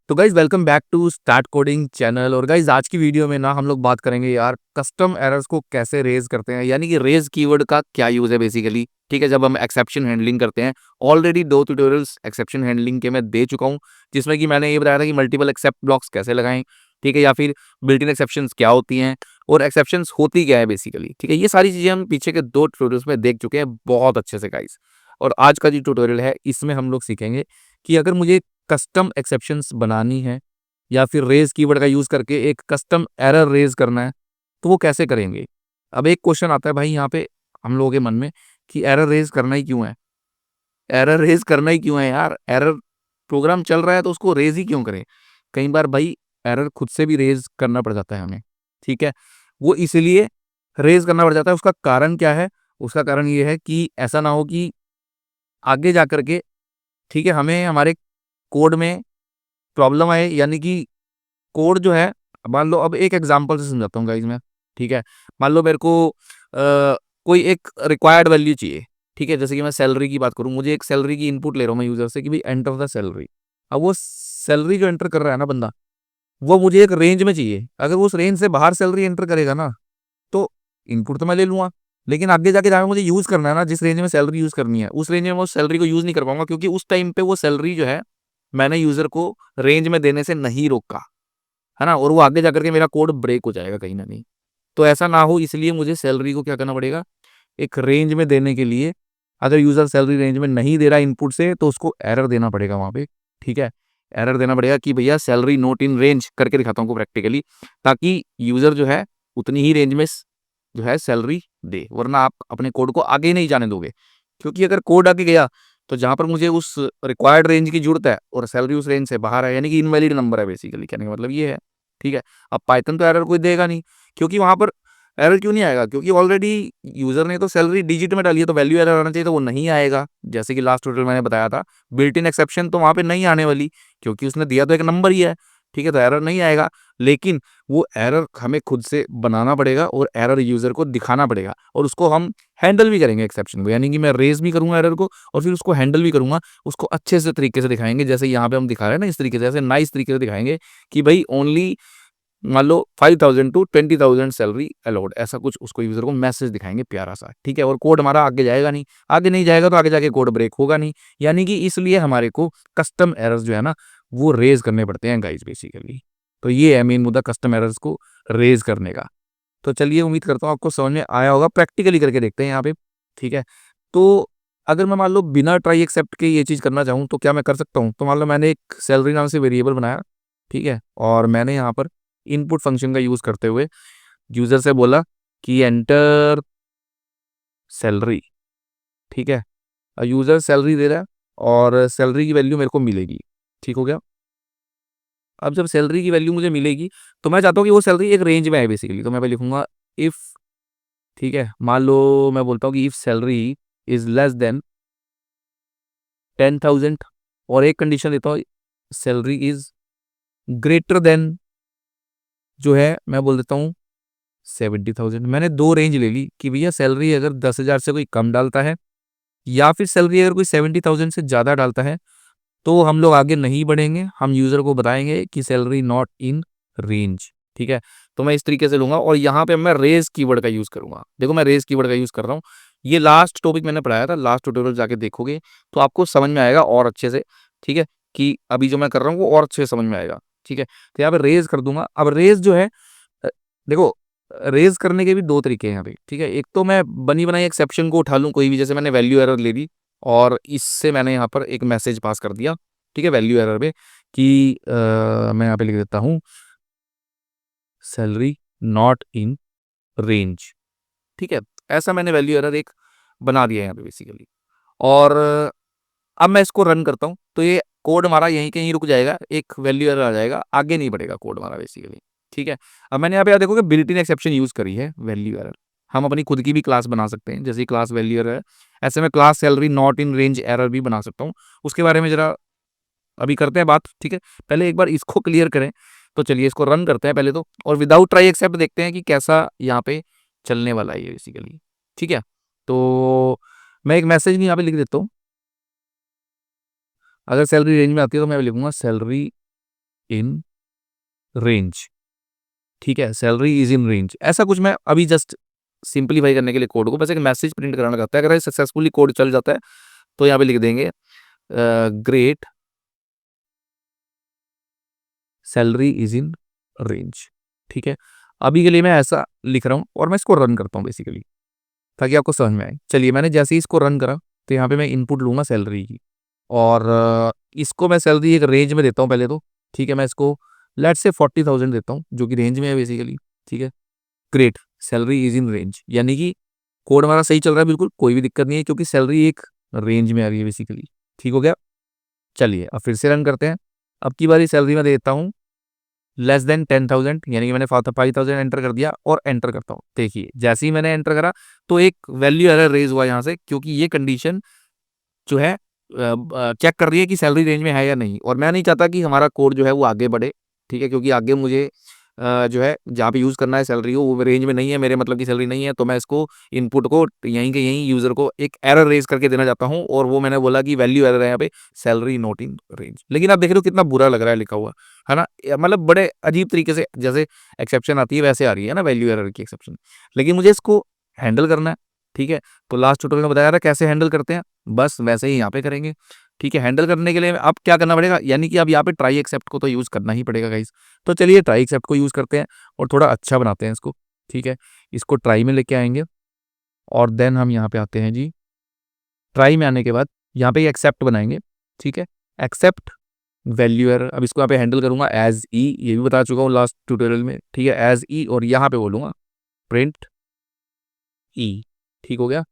तो guys welcome back to start coding channel. और guys आज की वीडियो में ना हम लोग बात करेंगे यार कस्टम एरर्स को कैसे रेज करते हैं, यानी कि रेज कीवर्ड का क्या यूज है बेसिकली। ठीक है, जब हम एक्सेप्शन हैंडलिंग करते हैं। ऑलरेडी 2 ट्यूटोरियल्स एक्सेप्शन हैंडलिंग के मैं दे चुका हूं, जिसमें कि मैंने ये बताया था कि मल्टीपल एक्सेप्ट ब्लॉक्स कैसे लगाएं, ठीक है, या फिर बिल्ट इन एक्सेप्शंस क्या होती हैं और एक्सेप्शंस होती क्या है बेसिकली। ठीक है, ये सारी चीजें हम पीछे के 2 ट्यूटोरियल्स में देख चुके हैं बहुत अच्छे से गाइज। और आज का जो ट्यूटोरियल है इसमें हम लोग सीखेंगे कि अगर मुझे कस्टम एक्सेप्शंस बनानी है या फिर रेज कीवर्ड का यूज करके एक कस्टम एरर रेज करना है तो वो कैसे करेंगे। अब एक क्वेश्चन आता है भाई यहाँ पे हम लोगों के मन में कि एरर रेज करना ही क्यों है, एरर रेज करना ही क्यों है यार, एरर प्रोग्राम चल रहा है तो उसको रेज ही क्यों करें। कई बार भाई एरर खुद से भी रेज करना पड़ जाता है हमें। ठीक है, वो इसलिए रेज करना पड़ जाता है। उसका कारण क्या है? उसका कारण ये है कि ऐसा ना हो कि आगे जा करके, ठीक है, हमें हमारे कोड में प्रॉब्लम आए, यानी कि कोड जो है, मान लो अब एक एग्जांपल से समझाता हूँ गाइस मैं। ठीक है, मान लो मेरे को कोई एक रिक्वायर्ड वैल्यू चाहिए। ठीक है, जैसे कि मैं सैलरी की बात करूँ, मुझे एक सैलरी की इनपुट ले रहा हूँ मैं यूजर से कि भाई एंटर द सैलरी। अब वो सैलरी जो एंटर कर रहा है ना बंदा, वो मुझे एक रेंज में चाहिए। अगर वो उस रेंज से बाहर सैलरी एंटर करेगा ना तो इनपुट तो मैं ले लूंगा, लेकिन आगे जाके जहाँ मुझे यूज करना है ना, जिस रेंज में सैलरी यूज करनी है, उस रेंज में मैं उस सैलरी को यूज नहीं कर पाऊंगा, क्योंकि उस टाइम पे वो सैलरी जो है मैंने यूजर को रेंज में देने से नहीं रोका है ना, और वो आगे जाकर के मेरा कोड ब्रेक हो जाएगा कहीं ना कहीं। तो ऐसा ना हो इसलिए मुझे सैलरी को क्या करना पड़ेगा, एक रेंज में देने के लिए। अगर यूजर सैलरी रेंज में नहीं दे रहा इनपुट से तो उसको एरर देना पड़ेगा वहां पे। ठीक है, एरर देना पड़ेगा कि भैया सैलरी नॉट इन रेंज करके दिखाता हूँ प्रैक्टिकली, ताकि यूजर जो है उतनी ही रेंज में जो है सैलरी दे, वरना आप अपने कोड को आगे नहीं जाने दोगे। क्योंकि अगर कोड आगे गया तो जहां पर मुझे उस रिक्वायर्ड रेंज की जरूरत है और सैलरी उस रेंज से बाहर है, यानी कि इनवैलिड नंबर है बेसिकली, कहने का मतलब ये है। ठीक है, अब पाइथन तो एरर कोई देगा नहीं, क्योंकि वहां पर एरर क्यों नहीं आएगा, क्योंकि ऑलरेडी यूजर ने तो सैलरी डिजिट में डाली है, तो वैल्यू एरर आना चाहिए, तो वो नहीं आएगा। जैसे कि लास्ट ट्यूटोरियल मैंने बताया था, बिल्ट इन एक्सेप्शन तो वहां पे नहीं आने वाली, क्योंकि उसने दिया तो एक नंबर ही है। ठीक है, तो एरर नहीं आएगा, लेकिन वो एरर हमें खुद से बनाना पड़ेगा और एरर यूजर को दिखाना पड़ेगा, और उसको हम हैंडल भी करेंगे एक्सेप्शन को, यानी कि मैं रेज भी करूंगा एरर को और फिर उसको हैंडल भी करूंगा। उसको अच्छे से तरीके से दिखाएंगे, जैसे यहाँ पे हम दिखा रहे हैं ना, इस तरीके से, ऐसे नाइस तरीके से दिखाएंगे कि भाई ओनली मान लो 5,000 टू 20,000 सैलरी अलाउड, ऐसा कुछ उसको यूजर को मैसेज दिखाएंगे प्यारा सा। ठीक है, और कोड हमारा आगे जाएगा नहीं, आगे नहीं जाएगा तो आगे जाके कोड ब्रेक होगा नहीं, यानी कि इसलिए हमारे को कस्टम एरर्स जो है ना वो रेज करने पड़ते हैं गाइज बेसिकली। तो ये है मेन मुद्दा कस्टम एरर्स को रेज करने का। तो चलिए, उम्मीद करता हूँ आपको समझ में आया होगा, प्रैक्टिकली करके देखते हैं यहाँ पे। ठीक है, तो अगर मैं मान लो बिना ट्राई एक्सेप्ट के ये चीज़ करना चाहूँ तो क्या मैं कर सकता हूँ। तो मान लो मैंने एक सैलरी नाम से वेरिएबल बनाया, ठीक है, और मैंने यहाँ पर इनपुट फंक्शन का यूज़ करते हुए यूज़र से बोला कि एंटर सैलरी। ठीक है, यूज़र सैलरी दे रहा है और सैलरी की वैल्यू मेरे को मिलेगी। ठीक हो गया। अब जब सैलरी की वैल्यू मुझे मिलेगी तो मैं चाहता हूँ कि वो सैलरी एक रेंज में आए बेसिकली, तो मैं भाई लिखूंगा इफ़, ठीक है, मान लो मैं बोलता हूँ कि if salary is less than 10,000, और एक कंडीशन देता हूँ सैलरी इज ग्रेटर देन, जो है मैं बोल देता हूँ 70,000। मैंने दो रेंज ले ली कि भैया सैलरी अगर 10,000 से कोई कम डालता है या फिर सैलरी अगर कोई 70,000 से ज़्यादा डालता है तो हम लोग आगे नहीं बढ़ेंगे, हम यूज़र को बताएंगे कि सैलरी नॉट इन रेंज। ठीक है, तो मैं इस तरीके से लूंगा और यहाँ पे मैं रेज कीवर्ड का यूज़ करूंगा। देखो मैं रेज कीवर्ड का यूज़ कर रहा हूँ, ये लास्ट टॉपिक मैंने पढ़ाया था, लास्ट ट्यूटोरियल जाके देखोगे तो आपको समझ में आएगा और अच्छे से। ठीक है, कि अभी जो मैं कर रहा हूँ वो और अच्छे से समझ में आएगा। ठीक है, तो यहाँ पे रेज कर दूंगा। अब रेज जो है, अ, देखो रेज करने के भी दो तरीके हैं यहाँ पे। ठीक है, एक तो मैं बनी बनाई एक्सेप्शन को उठा लूँ कोई भी, जैसे मैंने वैल्यू एरर ले ली और इससे मैंने यहाँ पर एक मैसेज पास कर दिया। ठीक है, वैल्यू एरर पे कि मैं यहाँ पे लिख देता हूँ सैलरी नॉट इन रेंज। ठीक है, ऐसा मैंने वैल्यू एरर एक बना दिया है यहाँ पे बेसिकली। और अब मैं इसको रन करता हूँ तो ये कोड हमारा यहीं कहीं रुक जाएगा, एक वैल्यू एरर आ जाएगा, आगे नहीं बढ़ेगा कोड हमारा बेसिकली। ठीक है, अब मैंने यहाँ पे देखोगे बिल्ट इन एक्सेप्शन यूज करी है वैल्यू एरर। हम अपनी खुद की भी क्लास बना सकते हैं, जैसे क्लास वैल्यू एरर है, ऐसे में class salary not in range error भी बना सकता हूँ। उसके बारे में जरा अभी करते हैं बात। ठीक है, पहले एक बार इसको क्लियर करें। तो चलिए इसको रन करते हैं पहले तो, और विदाउट ट्राई एक्सेप्ट देखते हैं कि कैसा यहाँ पे चलने वाला है ये बेसिकली। ठीक है, तो मैं एक मैसेज भी यहाँ पे लिख देता हूँ। अगर सैलरी रेंज में आती है तो मैं लिखूंगा सैलरी इन रेंज, ठीक है, सैलरी इज इन रेंज, ऐसा कुछ मैं अभी जस्ट सिंपलीफाई करने के लिए कोड को बस एक मैसेज प्रिंट कराना चाहता है। अगर ये सक्सेसफुली कोड चल जाता है तो यहाँ पे लिख देंगे great salary is in range, ठीक है। अभी के लिए मैं ऐसा लिख रहा हूँ और मैं इसको रन करता हूँ बेसिकली, ताकि आपको समझ में आए। चलिए, मैंने जैसे ही इसको रन करा तो यहाँ पे मैं इनपुट लूंगा सैलरी की, और इसको मैं सैलरी एक रेंज में देता हूँ पहले तो, ठीक है। मैं इसको लेट से 40,000 देता हूँ, जो कि रेंज में है बेसिकली, ठीक है। Great salary is in range, यानी कि कोड हमारा सही चल रहा है, बिल्कुल कोई भी दिक्कत नहीं है, क्योंकि सैलरी एक रेंज में आ रही है बेसिकली, ठीक हो गया। चलिए अब फिर से रन करते हैं। अब की बारी सैलरी में देता हूँ लेस देन 10,000, यानी कि मैंने 5,000 एंटर कर दिया और एंटर करता हूँ। देखिए जैसे ही मैंने एंटर करा तो एक वैल्यू एरर रेज हुआ यहाँ से, क्योंकि ये कंडीशन जो है चेक कर रही है कि सैलरी रेंज में है या नहीं, और मैं नहीं चाहता कि हमारा कोड जो है वो आगे बढ़े, ठीक है, क्योंकि आगे मुझे जो है जहाँ पे यूज़ करना है सैलरी को वो रेंज में नहीं है, मेरे मतलब की सैलरी नहीं है, तो मैं इसको इनपुट को यहीं के यहीं यूज़र को एक एरर रेज करके देना चाहता हूँ, और वो मैंने बोला कि वैल्यू एरर है यहाँ पे, सैलरी नॉट इन रेंज। लेकिन आप देख रहे हो कितना बुरा लग रहा है लिखा हुआ, है ना, मतलब बड़े अजीब तरीके से जैसे एक्सेप्शन आती है वैसे आ रही है ना वैल्यू एरर की एक्सेप्शन, लेकिन मुझे इसको हैंडल करना है, ठीक है। तो लास्ट ट्यूटोरियल में बताया था कैसे हैंडल करते हैं, बस वैसे ही यहाँ पे करेंगे, ठीक है। हैंडल करने के लिए अब क्या करना पड़ेगा, यानी कि अब यहाँ पे ट्राई एक्सेप्ट को तो यूज़ करना ही पड़ेगा गाइस। तो चलिए ट्राई एक्सेप्ट को यूज़ करते हैं और थोड़ा अच्छा बनाते हैं इसको, ठीक है। इसको ट्राई में लेके आएंगे और देन हम यहाँ पे आते हैं जी। ट्राई में आने के बाद यहाँ पे एक्सेप्ट बनाएंगे, ठीक है। एक्सेप्ट वैल्यू एरर, अब इसको यहाँ पे हैंडल करूंगा एज ई, ये भी बता चुका हूँ लास्ट ट्यूटोरियल में, ठीक है, एज ई, और यहाँ पे बोलूंगा प्रिंट ई, ठीक हो गया।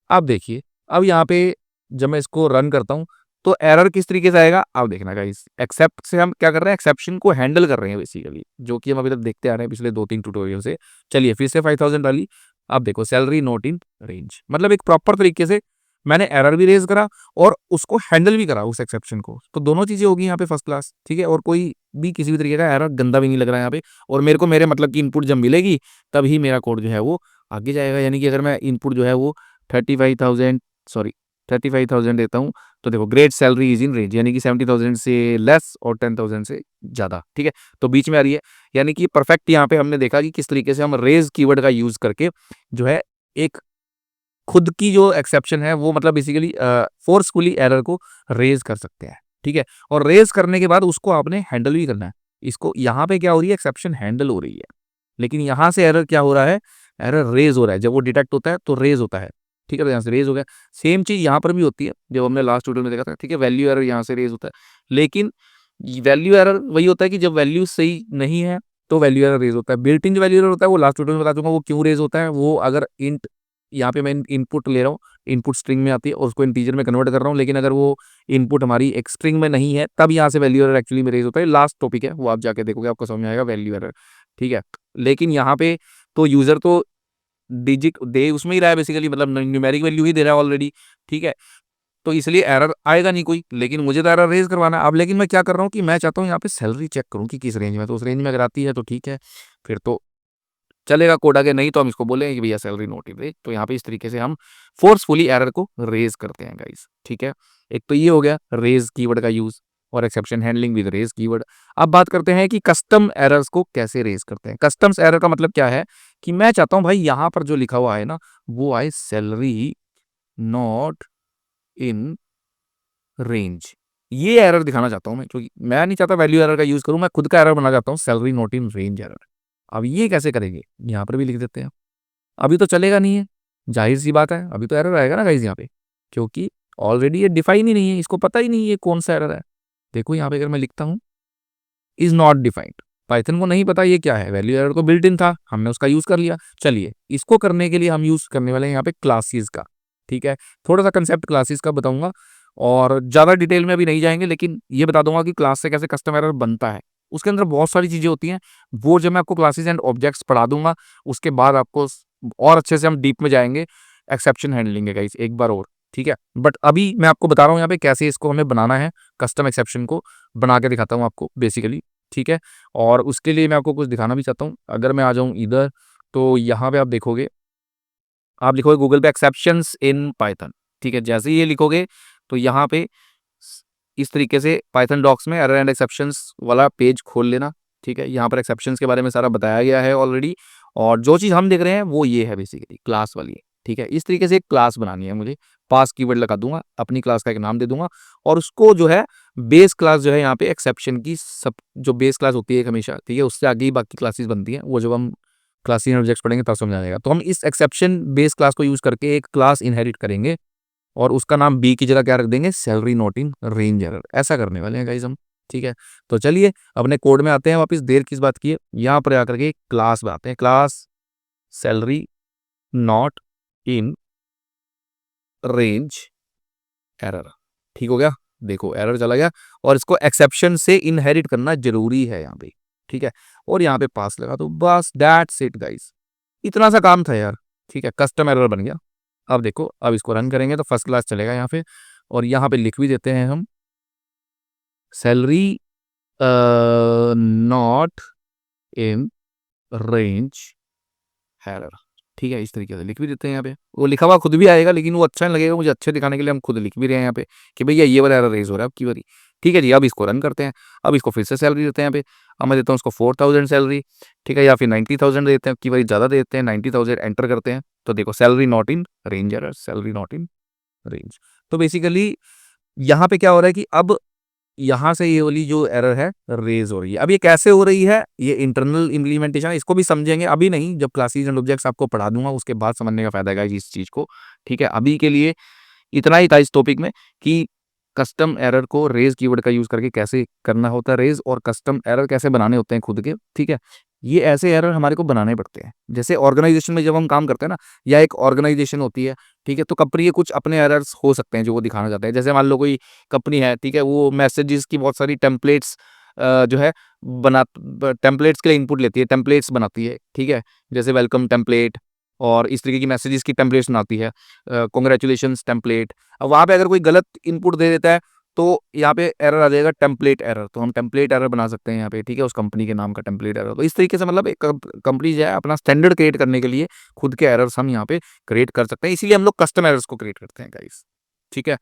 अब देखिए, अब यहाँ पे जब मैं इसको रन करता हूँ तो एरर किस तरीके से आएगा आप देखना गाइस। एक्सेप्ट से हम क्या कर रहे हैं, एक्सेप्शन को हैंडल कर रहे हैं बेसिकली, जो कि हम अभी तक देखते आ रहे हैं पिछले 2-3 ट्यूटोरियल से। चलिए फिर से 5,000 डाली, अब देखो सैलरी नॉट इन रेंज, मतलब एक प्रॉपर तरीके से मैंने एरर भी रेज करा और उसको हैंडल भी करा उस एक्सेप्शन को, तो दोनों चीजें होगी यहाँ पे फर्स्ट क्लास, ठीक है। और कोई भी किसी भी तरीके का एरर गंदा भी नहीं लग रहा है यहाँ पे, और मेरे को मेरे मतलब की इनपुट जब मिलेगी तभी मेरा कोड जो है वो आगे जाएगा। यानी कि अगर मैं इनपुट जो है वो 35,000 सॉरी 35,000 देता हूँ, तो देखो great salary is in range, यानी कि 70,000 से लेस और 10,000 से ज़्यादा, ठीक है, तो बीच में आ रही है। यानी कि परफेक्ट यहाँ पे हमने देखा कि किस तरीके से हम रेज कीवर्ड का यूज़ करके जो है एक खुद की जो एक्सेप्शन है वो मतलब बेसिकली फोर्सफुली एरर को रेज कर सकते हैं, ठीक है। और रेज करने के बाद उसको आपने हैंडल भी करना है। इसको यहाँ पे क्या हो रही है, एक्सेप्शन हैंडल हो रही है, लेकिन यहाँ से एरर क्या हो रहा है, एरर रेज हो रहा है। जब वो डिटेक्ट होता है तो रेज होता है, ठीक है, तो यहाँ से रेज हो गया। सेम चीज यहाँ पर भी होती है, जब हमने लास्ट ट्यूटोरियल में देखा था, ठीक है, वैल्यू एरर यहाँ से रेज होता है, लेकिन वैल्यू एरर वही होता है कि जब वैल्यू सही नहीं है तो वैल्यू एरर रेज होता है। बिल्ट इन जो वैल्यू एरर होता है वो लास्ट ट्यूटोरियल में बता दूंगा वो क्यों रेज होता है। वो अगर इंट यहाँ पे मैं इनपुट ले रहा हूँ, इनपुट स्ट्रिंग में आती है और उसको इंटीजर में कन्वर्ट कर रहा हूँ, लेकिन अगर वो इनपुट हमारी एक स्ट्रिंग में नहीं है तब यहाँ से वैल्यू एरर एक्चुअली में रेज होता है। लास्ट टॉपिक है वो आप जाके देखोगे आपको समझ में आएगा वैल्यू एरर, ठीक है। लेकिन यहाँ पे तो यूजर तो डिजिट दे उसमें ही रहा है बेसिकली, मतलब न्यूमेरिक वैल्यू ही दे रहा है ऑलरेडी, ठीक है, तो इसलिए एरर आएगा नहीं कोई, लेकिन मुझे तो एरर रेज करवाना है अब। लेकिन मैं क्या कर रहा हूँ कि मैं चाहता हूँ यहाँ पे सैलरी चेक करूँ कि किस रेंज में, तो उस रेंज में अगर आती है तो ठीक है, फिर तो चलेगा कोड आगे, नहीं तो हम इसको बोलेंगे कि भैया सैलरी नोट इन रेंज। तो यहाँ पे इस तरीके से हम फोर्सफुली एरर को रेज करते हैं गाइस, ठीक है। एक तो ये हो गया रेज कीवर्ड का यूज और exception handling with raise keyword. अब बात करते हैं कि कस्टम एरर्स को कैसे रेज करते हैं। कस्टम्स एरर का मतलब क्या है कि मैं चाहता हूं भाई यहाँ पर जो लिखा हुआ है ना वो आए सैलरी नॉट इन रेंज, ये एरर दिखाना चाहता हूं मैं, क्योंकि मैं नहीं चाहता वैल्यू एरर का यूज करूं, मैं खुद का एरर बना चाहता हूं salary not in range error. अब ये कैसे करेंगे, यहाँ पर भी लिख देते हैं। अभी तो चलेगा नहीं है, जाहिर सी बात है, अभी तो एरर आएगा ना गाइस यहाँ पे, क्योंकि ऑलरेडी ये डिफाइन ही नहीं है, इसको पता ही नहीं है ये कौन सा एरर है। देखो यहाँ पे अगर मैं लिखता हूँ इज नॉट डिफाइंड, पाइथन को नहीं पता ये क्या है, वैल्यू एरर तो बिल्ट इन था, हमने उसका यूज कर लिया। चलिए इसको करने के लिए हम यूज करने वाले हैं यहाँ पे क्लासेस का, ठीक है। थोड़ा सा कंसेप्ट क्लासेस का बताऊंगा और ज्यादा डिटेल में अभी नहीं जाएंगे, लेकिन ये बता दूंगा कि क्लास से कैसे कस्टम एरर बनता है। उसके अंदर बहुत सारी चीजें होती हैं, वो जब मैं आपको क्लासेस एंड ऑब्जेक्ट्स पढ़ा दूंगा उसके बाद आपको और अच्छे से हम डीप में जाएंगे, एक्सेप्शन हैंडलिंग है गाइस एक बार और, ठीक है। बट अभी मैं आपको बता रहा हूँ यहाँ पे कैसे इसको हमें बनाना है, कस्टम एक्सेप्शन को बना के दिखाता हूँ आपको बेसिकली, ठीक है। और उसके लिए मैं आपको कुछ दिखाना भी चाहता हूँ। अगर मैं आ जाऊँ इधर तो यहाँ पे आप देखोगे, आप लिखोगे गूगल पे एक्सेप्शंस इन पाइथन, ठीक है। जैसे ही ये लिखोगे तो यहाँ पे इस तरीके से पाइथन डॉक्स में एरर एंड एक्सेप्शंस वाला पेज खोल लेना। ठीक है, यहाँ पर एक्सेप्शंस के बारे में सारा बताया गया है ऑलरेडी, और जो चीज़ हम देख रहे हैं वो ये है बेसिकली क्लास वाली। ठीक है, इस तरीके से एक क्लास बनानी है मुझे, पास कीवर्ड लगा दूंगा, अपनी क्लास का एक नाम दे दूंगा, और उसको जो है बेस क्लास जो है यहाँ पे एक्सेप्शन की सब जो बेस क्लास होती है हमेशा, ठीक है, उससे आगे ही बाकी क्लासेस बनती हैं, वो जब हम क्लासेस ऑब्जेक्ट्स पढ़ेंगे तब समझ आ जाएगा। तो हम इस एक्सेप्शन बेस क्लास को यूज करके एक क्लास इनहेरिट करेंगे, और उसका नाम बी की जगह क्या रख देंगे, salary not in range error, ऐसा करने वाले हैं गाइस हम। ठीक है, तो चलिए अपने कोड में आते हैं वापस, देर किस बात की है, यहाँ पर आकर के क्लास बनाते हैं, class salary not in range error. ठीक हो गया, देखो एरर चला गया, और इसको एक्सेप्शन से इनहेरिट करना जरूरी है यहाँ पे। ठीक है, और यहाँ पे पास लगा, तो बस दैट्स इट गाइस, इतना सा काम था यार। ठीक है, कस्टम एरर बन गया। अब देखो, अब इसको रन करेंगे तो फर्स्ट क्लास चलेगा यहाँ पे, और यहाँ पे लिख भी देते हैं हम salary not in range error. ठीक है, इस तरीके से लिख भी देते हैं यहाँ पे, वो लिखा हुआ खुद भी आएगा, लेकिन वो अच्छा नहीं लगेगा मुझे, अच्छे दिखाने के लिए हम खुद लिख भी रहे हैं यहाँ पे कि भैया ये वाला एरर रेज हो रहा है आपकी बारी। ठीक है जी, अब इसको रन करते हैं, अब इसको फिर से सैलरी देते हैं यहाँ पे, अब मैं देता हूँ उसको 4000 सैलरी। ठीक है, या फिर 90,000 देते हैं, की बारी ज़्यादा देते हैं, 90,000 एंटर करते हैं, तो देखो salary not in range error, salary not in range. तो बेसिकली यहाँ पे क्या हो रहा है कि अब यहाँ से ये वाली जो एरर है रेज हो रही है। अब ये कैसे हो रही है, ये इंटरनल इम्प्लीमेंटेशन है, इसको भी समझेंगे, अभी नहीं, जब क्लासेस एंड ऑब्जेक्ट्स आपको पढ़ा दूंगा उसके बाद समझने का फायदा है इस चीज को। ठीक है, अभी के लिए इतना ही था इस टॉपिक में कि कस्टम एरर को रेज कीवर्ड का यूज करके कैसे करना होता है रेज, और कस्टम एरर कैसे बनाने होते हैं खुद के। ठीक है, ये ऐसे एरर हमारे को बनाने पड़ते हैं, जैसे ऑर्गेनाइजेशन में जब हम काम करते हैं ना, या एक ऑर्गेनाइजेशन होती है, ठीक है, तो कंपनी के कुछ अपने एरर्स हो सकते हैं जो वो दिखाना चाहते हैं। जैसे मान लो कोई कंपनी है, ठीक है, वो मैसेजेस की बहुत सारी टेम्पलेट्स जो है बना टेम्पलेट्स के लिए इनपुट लेती है, टेम्पलेट्स बनाती है। ठीक है, जैसे वेलकम टेम्पलेट और इस तरीके की मैसेजेस की टेम्पलेट्स बनाती है, कॉन्ग्रेचुलेशंस टेम्पलेट। अब वहाँ पे अगर कोई गलत इनपुट दे देता है तो यहाँ पे एरर आ जाएगा टेम्पलेट एरर, तो हम टेम्पलेट एरर बना सकते हैं यहाँ पे। ठीक है, उस कंपनी के नाम का टेम्पलेट एरर। तो इस तरीके से मतलब एक कंपनी जो है अपना स्टैंडर्ड क्रिएट करने के लिए खुद के एरर्स हम यहाँ पे क्रिएट कर सकते हैं, इसीलिए हम लोग कस्टम एरर्स को क्रिएट करते हैं गाइस। ठीक है,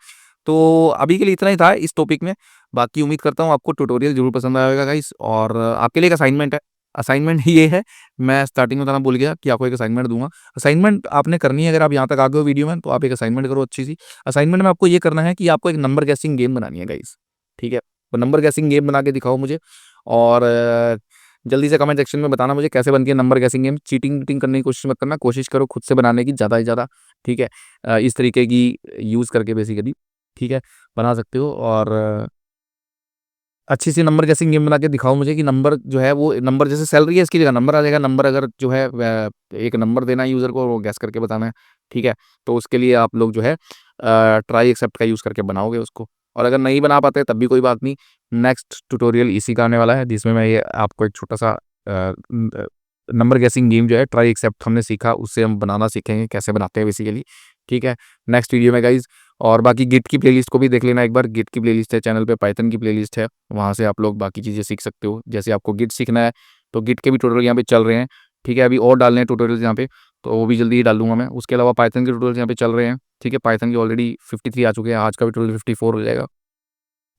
तो अभी के लिए इतना ही था इस टॉपिक में, बाकी उम्मीद करता हूँ आपको ट्यूटोरियल जरूर पसंद आएगा गाइस। और आपके लिए एक असाइनमेंट है, असाइनमेंट ये है, मैं स्टार्टिंग में बताना भूल गया कि आपको एक असाइनमेंट दूंगा। असाइनमेंट आपने करनी है, अगर आप यहाँ तक आ गए हो वीडियो में तो आप एक असाइनमेंट करो अच्छी सी। असाइनमेंट में आपको ये करना है कि आपको एक नंबर गैसिंग गेम बनानी है गाइस। ठीक है, तो नंबर गैसिंग गेम बना के दिखाओ मुझे, और जल्दी से कमेंट सेक्शन में बताना मुझे कैसे बनती है नंबर गैसिंग गेम। चीटिंग वीटिंग करने की कोशिश मत करना, कोशिश करो खुद से बनाने की ज़्यादा से ज़्यादा। ठीक है, इस तरीके की यूज़ करके बेसिकली, ठीक है, बना सकते हो। और अच्छी सी नंबर गैसिंग गेम बना के दिखाओ मुझे कि नंबर जो है वो नंबर जैसे सैलरी है इसकी जगह नंबर आ जाएगा, नंबर अगर जो है एक नंबर देना है यूज़र को, वो गैस करके बताना है। ठीक है, तो उसके लिए आप लोग जो है ट्राई एक्सेप्ट का यूज़ करके बनाओगे उसको, और अगर नहीं बना पाते तब भी कोई बात नहीं, नेक्स्ट ट्यूटोरियल इसी का आने वाला है जिसमें मैं ये आपको एक छोटा सा नंबर गैसिंग गेम जो है ट्राई एक्सेप्ट हमने सीखा, उससे हम बनाना सीखेंगे कैसे बनाते हैं बेसिकली। ठीक है, नेक्स्ट वीडियो में गाइज। और बाकी गिट की प्लेलिस्ट को भी देख लेना एक बार, गिट की प्लेलिस्ट है चैनल पे, पाइथन की प्लेलिस्ट है, वहाँ से आप लोग बाकी चीज़ें सीख सकते हो। जैसे आपको गिट सीखना है तो गिट के भी ट्यूटोरियल यहाँ पे चल रहे हैं। ठीक है, अभी और डालने हैं ट्यूटोरियल्स यहाँ पे, तो वो भी जल्दी ही डाल दूंगा मैं। उसके अलावा पाइथन के ट्यूटोरियल यहाँ पे चल रहे हैं। ठीक है, पाइथन के ऑलरेडी 53 आ चुके हैं, आज का भी ट्यूटोरियल 54 हो जाएगा।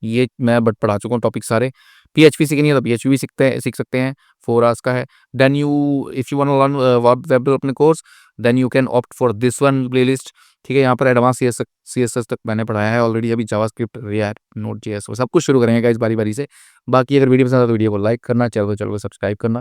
ये मैं बट पढ़ा चुका हूँ टॉपिक सारे। पीएचपी सीखनी है तो पीएचपी भी सीख सकते हैं, 4 आवर्स का है। Then you if you want to learn web development course then you can opt for this one playlist. ठीक है, यहाँ पर एडवांस सीएसएस तक मैंने पढ़ाया है ऑलरेडी, अभी जावास्क्रिप्ट, रिएक्ट, नोड जेएस, वो सब कुछ शुरू करेंगे इस बारी बारी से। बाकी अगर वीडियो पसंद आए तो वीडियो को लाइक करना, चैनल को सब्सक्राइब करना।